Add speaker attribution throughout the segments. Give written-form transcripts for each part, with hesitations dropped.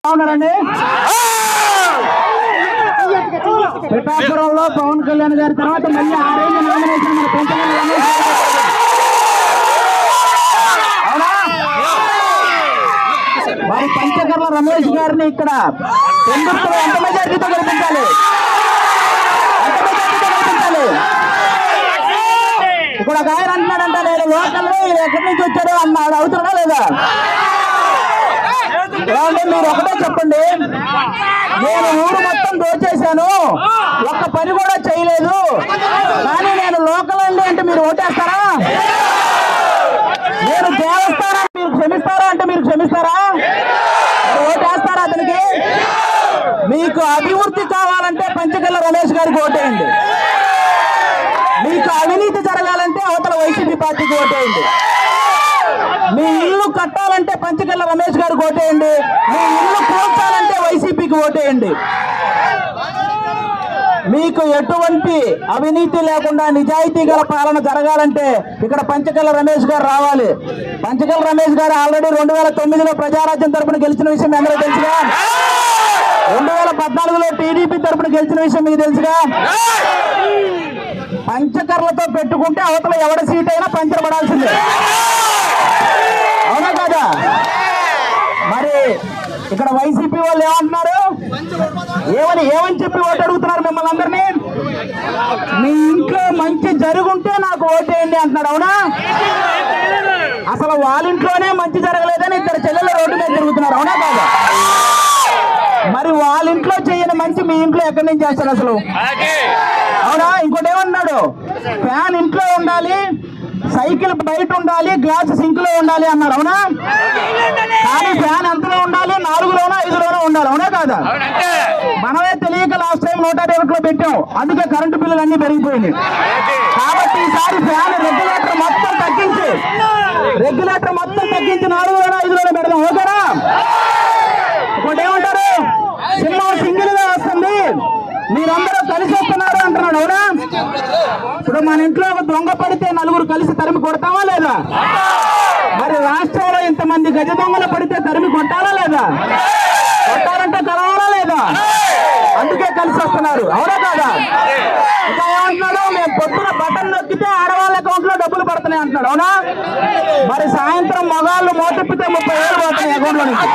Speaker 1: అవునారండి. పిఠాపురంలో పవన్ కళ్యాణ్ గారి తర్వాత మళ్ళీ ఆరేంజ్ నామినేషన్ మన పెంచగల అవునా. మరి పంచకర్ల రమేష్ గారిని ఇక్కడ ఎంత మెజార్టీతో గెలిపించాలి, ఇక్కడ ఒక ఆయన అంటున్నాడంట నేను లోకల్ ఎక్కడి నుంచి వచ్చాడు అన్నాడు. అవుతున్నా లేదా? మీరు ఒకటే చెప్పండి, నేను ఊరు మొత్తం దోచేశాను, ఒక్క పని కూడా చేయలేదు, కానీ నేను లోకల్ అండి అంటే మీరు ఓటేస్తారా? నేను దేవస్థానం మీరు క్షమిస్తారా అంటే మీరు క్షమిస్తారా? ఓటేస్తారా అతనికి? మీకు అభివృద్ధి కావాలంటే పంచకర్ల రమేష్ గారికి ఓటేయండి, మీకు అవినీతి జరగాలంటే అవతల వైసీపీ పార్టీకి ఓటేయండి, మీ ఇల్లు కట్టాలంటే పంచకర్ల రమేష్ గారికి ఓటేయండి, మీ ఇల్లు కూల్చాలంటే వైసీపీకి ఓటేయండి. మీకు ఎటువంటి అవినీతి లేకుండా నిజాయితీ గల పాలన జరగాలంటే ఇక్కడ పంచకర్ల రమేష్ గారు రావాలి. పంచకర్ల రమేష్ గారు ఆల్రెడీ 2009లో ప్రజారాజ్యం తరపున గెలిచిన విషయం అందరూ తెలుసుగా, 2014లో టీడీపీ తరపున గెలిచిన విషయం మీకు తెలుసుగా. పంచకర్లతో పెట్టుకుంటే అవతల ఎవరి సీట్ అయినా పంచబడాల్సిందే, అవునా కాదా? మరి ఇక్కడ వైసీపీ వాళ్ళు ఏమంటున్నారు, ఏమని చెప్పి ఓటు అడుగుతున్నారు మిమ్మల్ని అందరినీ? మీ ఇంట్లో మంచి జరుగుంటే నాకు ఓటేయండి అంటున్నాడు, అవునా? అసలు వాళ్ళ ఇంట్లోనే మంచి జరగలేదని ఇక్కడ చెల్లెలు రోడ్డు మీద తిరుగుతున్నారు, అవునా కాదా? మరి వాళ్ళ ఇంట్లో చేయని మంచి మీ ఇంట్లో ఎక్కడి నుంచి చేస్తారు అసలు, అవునా? ఇంకోటి ఏమన్నాడు, ఫ్యాన్ ఇంట్లో ఉండాలి, సైకిల్ బయట ఉండాలి, గ్లాస్ సింక్ లో ఉండాలి అన్నాడు, అవునా? కానీ ఫ్యాన్ ఎంతలో ఉండాలి, 4లోనో 5లోనో ఉండాలి, అవునా కాదా? మనమే తెలియక లాస్ట్ టైం 150లో పెట్టాం, అందుకే కరెంటు బిల్లులు అన్ని పెరిగిపోయినాయి. కాబట్టి ఈసారి ఫ్యాన్ రెగ్యులేటర్ మొత్తం తగ్గించి 4లోనో 5లోనో పెడదాం, ఓకేనా? ఇంకోటి ఏమంటారు, సినిమా సింగిల్ గా వస్తుంది, మీరందరూ కలిసి వస్తున్నారు అంటున్నాడు, అవునా? ఇప్పుడు మన ఇంట్లో ఒక దొంగ పడితే నలుగురు కలిసి తరిమి కొడతామా లేదా? మరి రాష్ట్రంలో ఇంతమంది గజ దొంగలు పడితే తరిమి కొట్టాలా లేదా? కొట్టాలంటే కలవాలా లేదా? అందుకే కలిసి వస్తున్నారు, అవునా కాదా? ఇంకా ఏమంటున్నాడు, మేము పొద్దున బటన్ నొక్కితే ఆడవాళ్ళ అకౌంట్ లో డబ్బులు పడుతున్నాయి అంటున్నాడు, అవునా? మరి సాయంత్రం మగాళ్ళు మోతిప్పితే 30,000 పడుతున్నాయి అకౌంట్ లో నుంచి.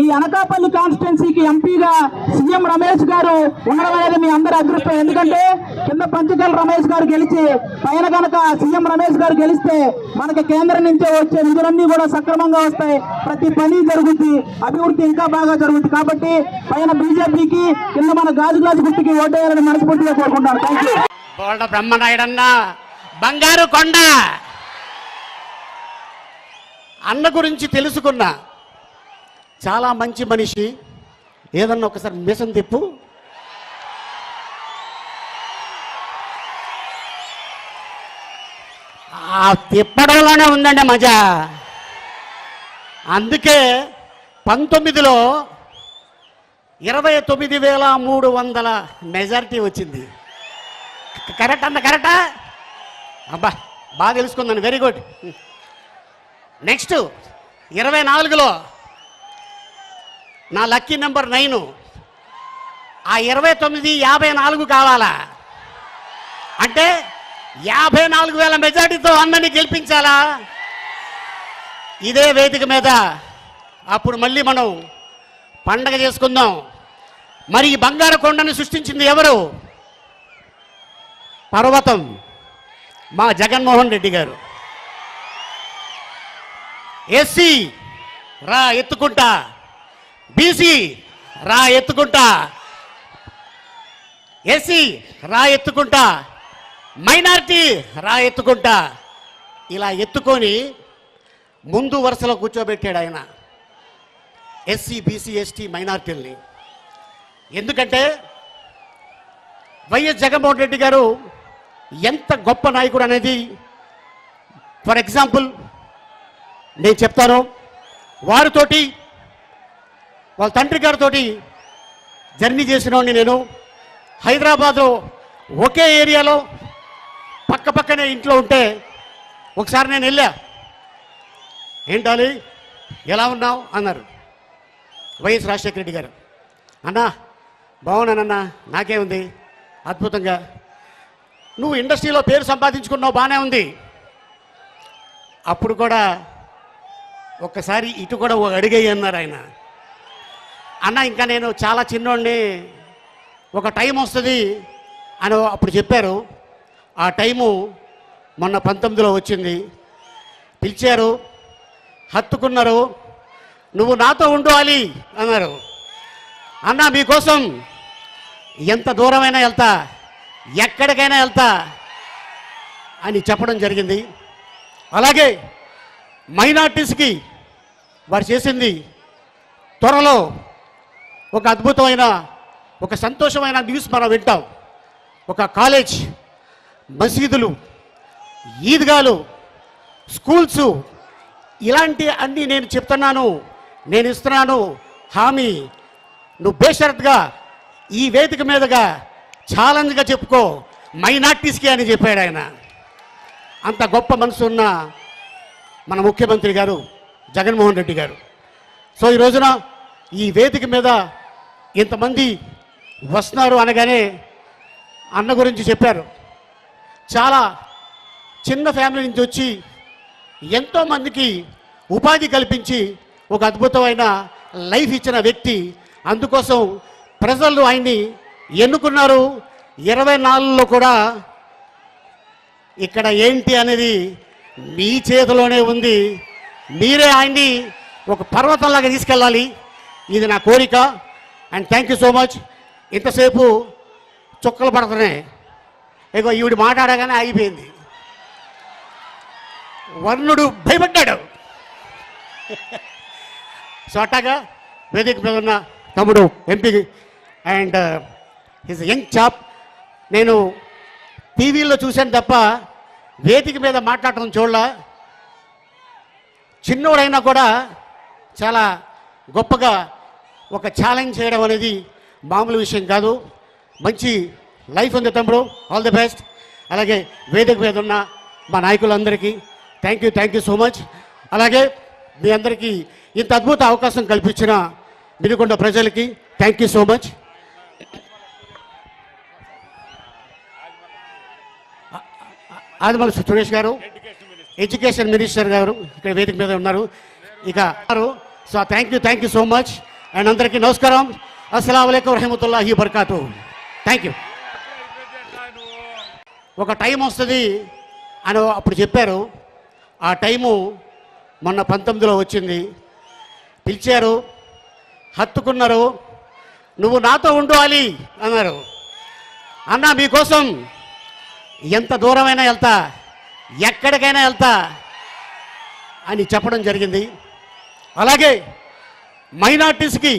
Speaker 1: ఈ అనకాపల్లి కాన్స్టిట్యున్సీకి ఎంపీగా సీఎం రమేష్ గారు ఉండడం అనేది మీ అందరి అదృష్టం. ఎందుకంటే కింద పంచకర్ల రమేష్ గారు గెలిచి పైన కనుక సీఎం రమేష్ గారు గెలిస్తే మనకి కేంద్రం నుంచే వచ్చే నిధులన్నీ కూడా సక్రమంగా వస్తాయి, ప్రతి పని జరుగుద్ది, అభివృద్ధి ఇంకా బాగా జరుగుద్ది. కాబట్టి పైన బీజేపీకి, కింద మన గాజు గ్లాసు గుర్తుకి ఓటేయాలని మనస్ఫూర్తిగా కోరుకుంటాను. Thank you.
Speaker 2: బ్రహ్మనాయుడన్న బంగారు కొండ అన్న గురించి తెలుసుకున్నా, చాలా మంచి మనిషి. ఏదన్నా ఒకసారి మీసం తిప్పు, ఆ తిప్పడంలోనే ఉందండి మజా. అందుకే 19లో 29,300 మెజారిటీ వచ్చింది. కరెక్ట్ అన్న, కరెక్టా? అబ్బా బాగా తెలుసుకుందండి, వెరీ గుడ్. నెక్స్ట్ 24లో నా లక్కీ నెంబర్ 9, ఆ 29 54 కావాలా అంటే 54,000 మెజార్టీతో అన్నని గెలిపించాలా? ఇదే వేదిక మీద అప్పుడు మళ్ళీ మనం పండగ చేసుకుందాం. మరి ఈ బంగారు కొండను సృష్టించింది ఎవరు? పర్వతం, మా జగన్మోహన్ రెడ్డి గారు. ఎస్సీ రా ఎత్తుకుంటా, బీసీ రా ఎత్తుకుంటా, ఎస్సీ రా ఎత్తుకుంటా, మైనారిటీ రా ఎత్తుకుంటా, ఇలా ఎత్తుకొని ముందు వరుసలో కూర్చోబెట్టాడు ఆయన ఎస్సీ, బీసీ, ఎస్టీ, మైనారిటీల్ని. ఎందుకంటే వైఎస్ జగన్మోహన్ రెడ్డి గారు ఎంత గొప్ప నాయకుడు అనేది ఫర్ ఎగ్జాంపుల్ నేను చెప్తాను. వారితోటి, వాళ్ళ తండ్రి గారితో జర్నీ చేసినవాడిని నేను. హైదరాబాదు ఒకే ఏరియాలో పక్క పక్కనే ఇంట్లో ఉంటే ఒకసారి నేను వెళ్ళా, ఏంటాలి ఎలా ఉన్నావు అన్నారు. వైఎస్ రాజశేఖర రెడ్డి గారు. అన్నా బాగున్నానన్నా, నాకేముంది అద్భుతంగా. నువ్వు ఇండస్ట్రీలో పేరు సంపాదించుకున్నావు, బాగానే ఉంది. అప్పుడు కూడా ఒక్కసారి ఇటు కూడా అడిగేయి అన్నారు ఆయన. అన్న ఇంకా నేను చాలా చిన్నోడిని, ఒక టైం వస్తుంది అని అప్పుడు చెప్పారు. ఆ టైము మొన్న 19లో వచ్చింది. పిలిచారు, హత్తుకున్నారు, నువ్వు నాతో ఉండాలి అన్నారు. అన్న మీకోసం ఎంత దూరమైనా వెళ్తా, ఎక్కడికైనా వెళ్తా అని చెప్పడం జరిగింది. అలాగే మైనార్టీస్కి వారు చేసింది త్వరలో ఒక అద్భుతమైన, ఒక సంతోషమైన న్యూస్ మనం వింటాం. ఒక కాలేజ్, మసీదులు, ఈద్గాలు, స్కూల్స్, ఇలాంటి అన్నీ నేను చెప్తున్నాను, నేను ఇస్తున్నాను హామీ. నువ్వు బేషరత్గా ఈ వేదిక మీదుగా ఛాలెంజ్గా చెప్పుకో మైనార్టీస్కి అని చెప్పాడు ఆయన. అంత గొప్ప మనసు ఉన్న మన ముఖ్యమంత్రి గారు జగన్మోహన్ రెడ్డి గారు. సో ఈ రోజున ఈ వేదిక మీద ఇంతమంది వస్తున్నారు అనగానే అన్న గురించి చెప్పారు. చాలా చిన్న ఫ్యామిలీ నుంచి వచ్చి ఎంతోమందికి ఉపాధి కల్పించి ఒక అద్భుతమైన లైఫ్ ఇచ్చిన వ్యక్తి. అందుకోసం ప్రజలు ఆయన్ని ఎన్నుకున్నారు. 24లో కూడా ఇక్కడ ఏంటి అనేది మీ చేతిలోనే ఉంది. మీరే ఆయన్ని ఒక పర్వతంలాగా తీసుకెళ్ళాలి, ఇది నా కోరిక. And thank you so much. ఇంతసేపు చుక్కలు పడుతున్నాయి, ఇగో ఈవిడ మాట్లాడగానే ఆగిపోయింది. వర్ణుడు భయపడ్డాడు. సో అట్టాగా వేదిక మీద ఉన్న తమ్ముడు MP and his young chap, నేను టీవీలో చూశాను తప్ప వేదిక మీద మాట్లాడటం చూడలా. చిన్నోడైనా కూడా చాలా గొప్పగా ఒక ఛాలెంజ్ చేయడం అనేది మామూలు విషయం కాదు. మంచి లైఫ్ ఉంది తమ్ముడు, ఆల్ ది బెస్ట్. అలాగే వేదిక మీద ఉన్న మా నాయకులందరికీ థ్యాంక్ యూ సో మచ్. అలాగే మీ అందరికీ ఇంత అద్భుత అవకాశం కల్పించిన వినుకొండ ప్రజలకి thank you so much. Adimulapu Suresh గారు, ఎడ్యుకేషన్ మినిస్టర్ గారు ఇక్కడ వేదిక మీద ఉన్నారు. ఇక so thank you so much. And అందరికీ నమస్కారం. అస్సలాము అలైకుం రహమతుల్లాహి బర్కాతు. Thank you. ఒక టైం వస్తుంది అని అప్పుడు చెప్పారు. ఆ టైము మొన్న 19లో వచ్చింది. పిలిచారు, హత్తుకున్నారు, నువ్వు నాతో ఉండాలి అన్నారు. అన్న మీకోసం ఎంత దూరమైనా వెళ్తా, ఎక్కడికైనా వెళ్తా అని చెప్పడం జరిగింది. అలాగే మైనార్టీస్కి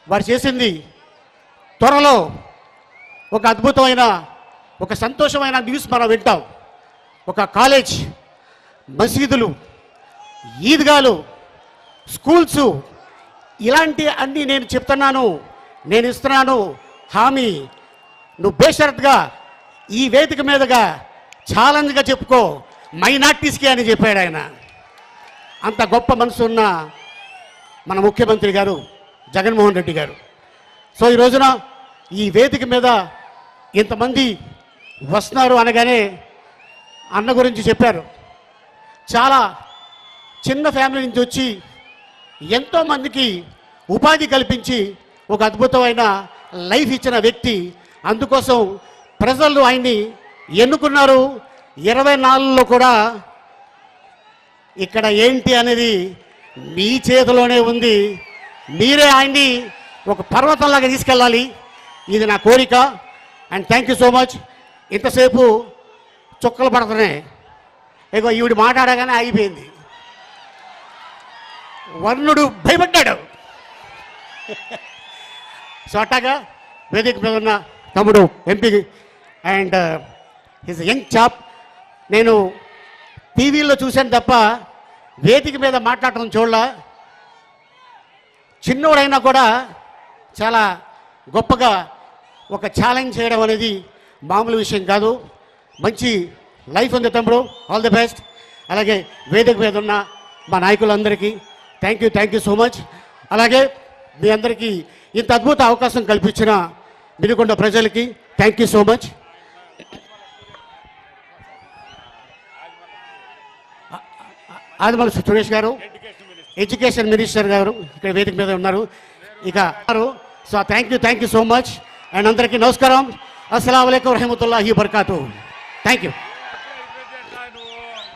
Speaker 2: వారు చేసింది త్వరలో ఒక అద్భుతమైన, ఒక సంతోషమైన న్యూస్ మనం వింటాం. ఒక కాలేజ్, మసీదులు, ఈద్గాలు, స్కూల్స్, ఇలాంటి అన్నీ నేను చెప్తున్నాను, నేను ఇస్తున్నాను హామీ. నువ్వు బేషరత్గా ఈ వేదిక మీదుగా ఛాలెంజ్గా చెప్పుకో మైనార్టీస్కి అని చెప్పాడు ఆయన. అంత గొప్ప మనసు ఉన్న మన ముఖ్యమంత్రి గారు జగన్మోహన్ రెడ్డి గారు. సో ఈ రోజున ఈ వేదిక మీద ఇంతమంది వస్తున్నారు అనగానే అన్న గురించి చెప్పారు. చాలా చిన్న ఫ్యామిలీ నుంచి వచ్చి ఎంతోమందికి ఉపాధి కల్పించి ఒక అద్భుతమైన లైఫ్ ఇచ్చిన వ్యక్తి. అందుకోసం ప్రజలు ఆయన్ని ఎన్నుకున్నారు. 24లో కూడా ఇక్కడ ఏంటి అనేది మీ చేతిలోనే ఉంది. మీరే ఆయన్ని ఒక పర్వతంలాగా తీసుకెళ్ళాలి, ఇది నా కోరిక. And thank you so much. ఇంతసేపు చుక్కలు పడుతున్నాయి, ఇగో ఈవిడ మాట్లాడగానే ఆగిపోయింది. వర్ణుడు భయపడ్డాడు. సో అట్టాగా వేదిక మీద ఉన్న తమ్ముడు MP and his young chap, నేను టీవీలో చూశాను తప్ప వేదిక మీద మాట్లాడటం చూడలా. చిన్నోడైనా కూడా చాలా గొప్పగా ఒక ఛాలెంజ్ చేయడం అనేది మామూలు విషయం కాదు. మంచి లైఫ్ ఉంది తమ్ముడు, ఆల్ ది బెస్ట్. అలాగే వేదిక మీద ఉన్న మా నాయకులందరికీ థ్యాంక్ యూ సో మచ్. అలాగే మీ అందరికీ ఇంత అద్భుత అవకాశం కల్పించిన వినుకొండ ప్రజలకి thank you so much. Adimulapu Suresh గారు, ఎడ్యుకేషన్ మినిస్టర్ గారు ఇక్కడ వేదిక మీద ఉన్నారు. ఇక so thank you so much. And అందరికీ నమస్కారం. అస్సలాము అలైకుం వరహమతుల్లాహి వబర్కాతుహు. Thank you.